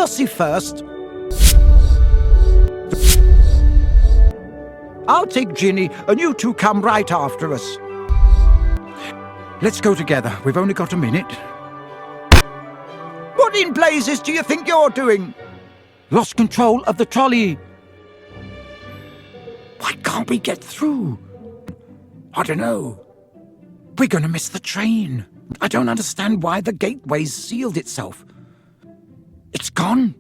mercy first. I'll take Ginny, and you two come right after us. Let's go together. We've only got a minute. What in blazes do you think you're doing? Lost control of the trolley. Why can't we get through? I don't know. We're going to miss the train. I don't understand why the gateway's sealed itself. It's gone.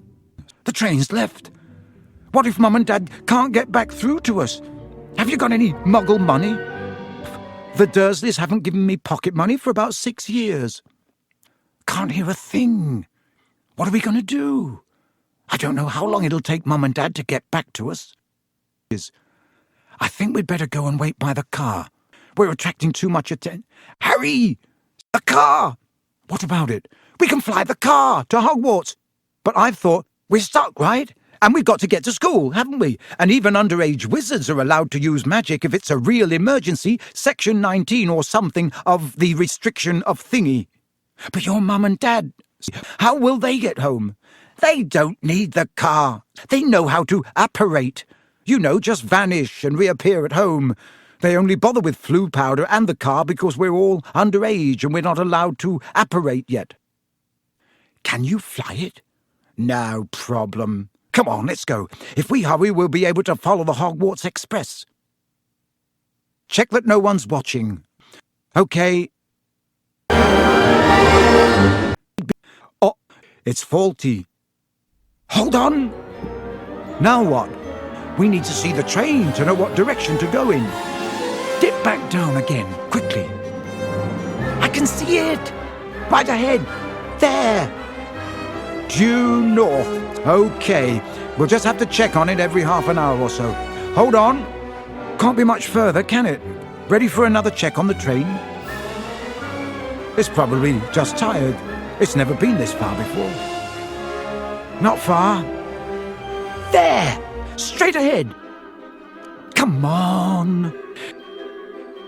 The train's left. What if Mum and Dad can't get back through to us? Have you got any Muggle money? The Dursleys haven't given me pocket money for about 6 years. Can't hear a thing. What are we going to do? I don't know how long it'll take Mum and Dad to get back to us. I think we'd better go and wait by the car. We're attracting too much attention. Harry! The car! What about it? We can fly the car to Hogwarts. But I've thought, we're stuck, right? And we've got to get to school, haven't we? And even underage wizards are allowed to use magic if it's a real emergency, Section 19 or something of the restriction of thingy. But your Mum and Dad, how will they get home? They don't need the car. They know how to apparate. You know, just vanish and reappear at home. They only bother with flu powder and the car because we're all underage and we're not allowed to apparate yet. Can you fly it? No problem. Come on, let's go. If we hurry, we'll be able to follow the Hogwarts Express. Check that no one's watching. Okay. Oh, it's faulty. Hold on. Now what? We need to see the train to know what direction to go in. Dip back down again, quickly. I can see it. Right ahead. There. Due north. Okay, we'll just have to check on it every half an hour or so. Hold on. Can't be much further, can it? Ready for another check on the train? It's probably just tired. It's never been this far before. Not far. There! Straight ahead. Come on.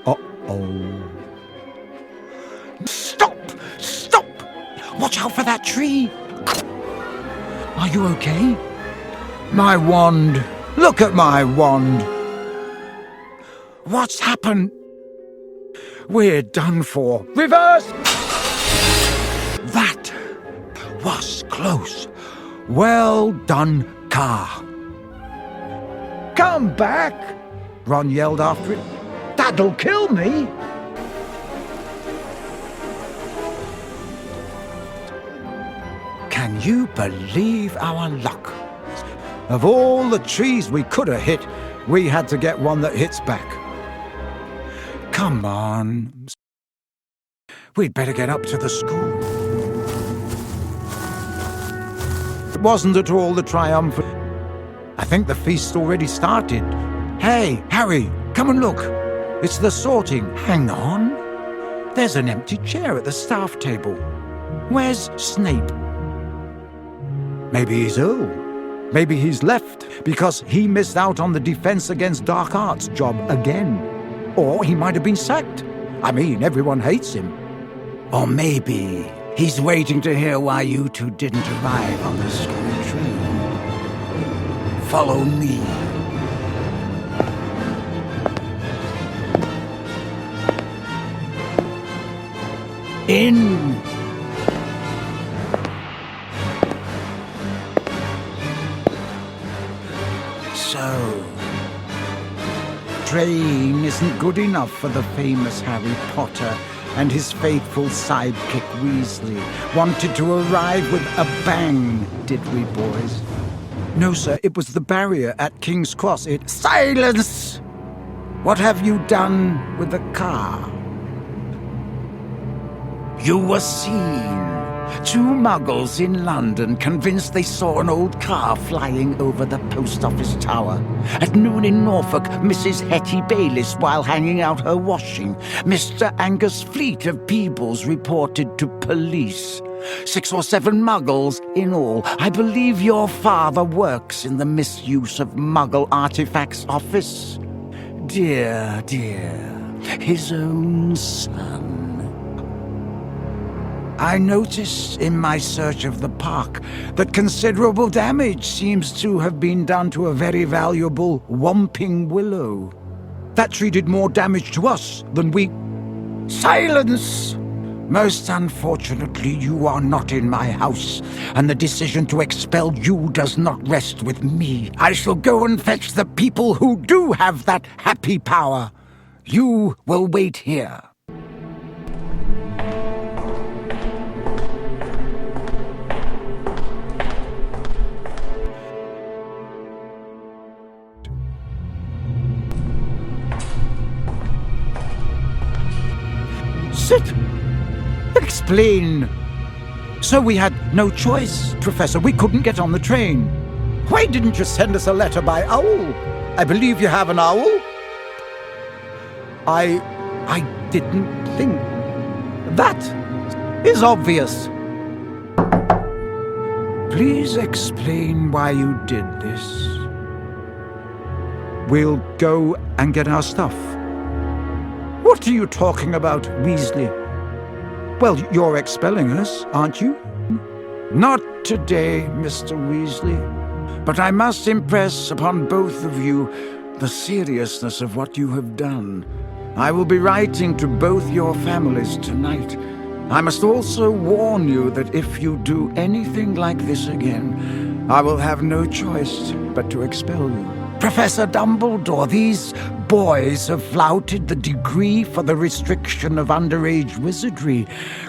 Uh-oh. Stop! Stop! Watch out for that tree. Are you okay? My wand. Look at my wand. What's happened? We're done for. Reverse! That was close. Well done, car. Come back, Ron yelled after it. That'll kill me. Can you believe our luck? Of all the trees we could have hit, we had to get one that hits back. Come on. We'd better get up to the school. It wasn't at all the triumphant. I think the feast's already started. Hey, Harry, come and look. It's the sorting. Hang on. There's an empty chair at the staff table. Where's Snape? Maybe he's ill. Maybe he's left because he missed out on the Defense Against Dark Arts job again. Or he might have been sacked. I mean, everyone hates him. Or maybe he's waiting to hear why you two didn't arrive on the school train. Follow me. In. So, train isn't good enough for the famous Harry Potter and his faithful sidekick Weasley. Wanted to arrive with a bang, did we, boys? No, sir, it was the barrier at King's Cross. Silence! What have you done with the car? You were seen. 2 muggles in London convinced they saw an old car flying over the post office tower. At noon in Norfolk, Mrs. Hetty Bayliss, while hanging out her washing, Mr. Angus Fleet of Peebles reported to police. 6 or 7 muggles in all. I believe your father works in the misuse of muggle artifacts office. Dear, dear, his own son. I notice in my search of the park that considerable damage seems to have been done to a very valuable Whomping Willow. That tree did more damage to us than we... Silence! Most unfortunately, you are not in my house, and the decision to expel you does not rest with me. I shall go and fetch the people who do have that happy power. You will wait here. Sit! Explain! So we had no choice, Professor. We couldn't get on the train. Why didn't you send us a letter by owl? I believe you have an owl? I didn't think. That is obvious. Please explain why you did this. We'll go and get our stuff. What are you talking about, Weasley? Well, you're expelling us, aren't you? Not today, Mr. Weasley. But I must impress upon both of you the seriousness of what you have done. I will be writing to both your families tonight. I must also warn you that if you do anything like this again, I will have no choice but to expel you. Professor Dumbledore, these boys have flouted the decree for the restriction of underage wizardry,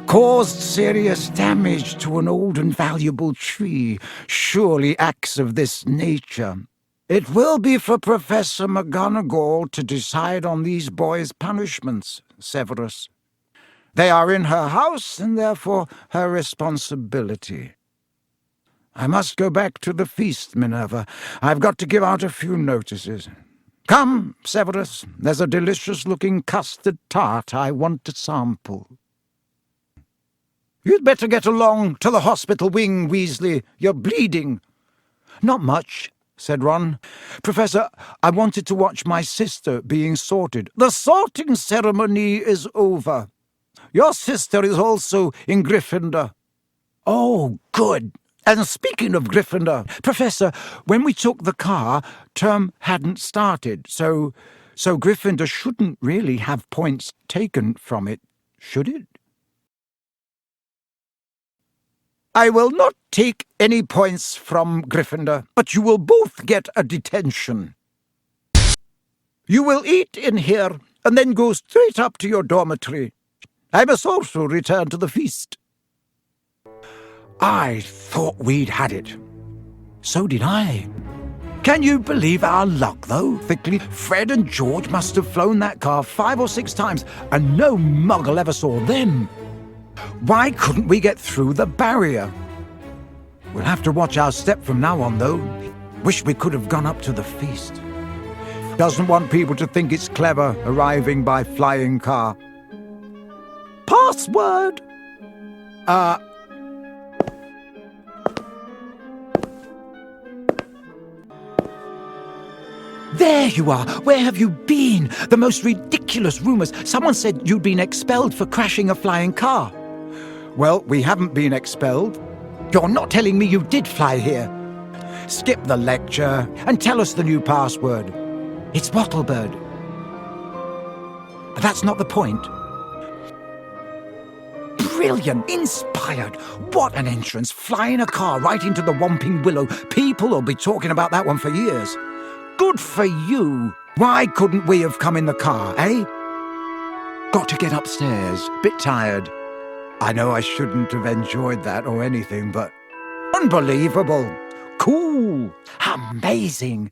caused serious damage to an old and valuable tree. Surely acts of this nature. It will be for Professor McGonagall to decide on these boys' punishments, Severus. They are in her house and therefore her responsibility. I must go back to the feast, Minerva. I've got to give out a few notices. Come, Severus, there's a delicious-looking custard tart I want to sample. You'd better get along to the hospital wing, Weasley. You're bleeding. Not much, said Ron. Professor, I wanted to watch my sister being sorted. The sorting ceremony is over. Your sister is also in Gryffindor. Oh, good. And speaking of Gryffindor, Professor, when we took the car, term hadn't started, so Gryffindor shouldn't really have points taken from it, should it? I will not take any points from Gryffindor, but you will both get a detention. You will eat in here, and then go straight up to your dormitory. I must also return to the feast. I thought we'd had it. So did I. Can you believe our luck, though, Fickley? Fred and George must have flown that car 5 or 6 times, and no muggle ever saw them. Why couldn't we get through the barrier? We'll have to watch our step from now on, though. Wish we could have gone up to the feast. Doesn't want people to think it's clever arriving by flying car. Password! There you are! Where have you been? The most ridiculous rumours. Someone said you'd been expelled for crashing a flying car. Well, we haven't been expelled. You're not telling me you did fly here. Skip the lecture and tell us the new password. It's Bottlebird. But that's not the point. Brilliant! Inspired! What an entrance! Flying a car right into the Whomping Willow. People will be talking about that one for years. Good for you. Why couldn't we have come in the car, eh? Got to get upstairs. Bit tired. I know I shouldn't have enjoyed that or anything, but... Unbelievable. Cool. Amazing.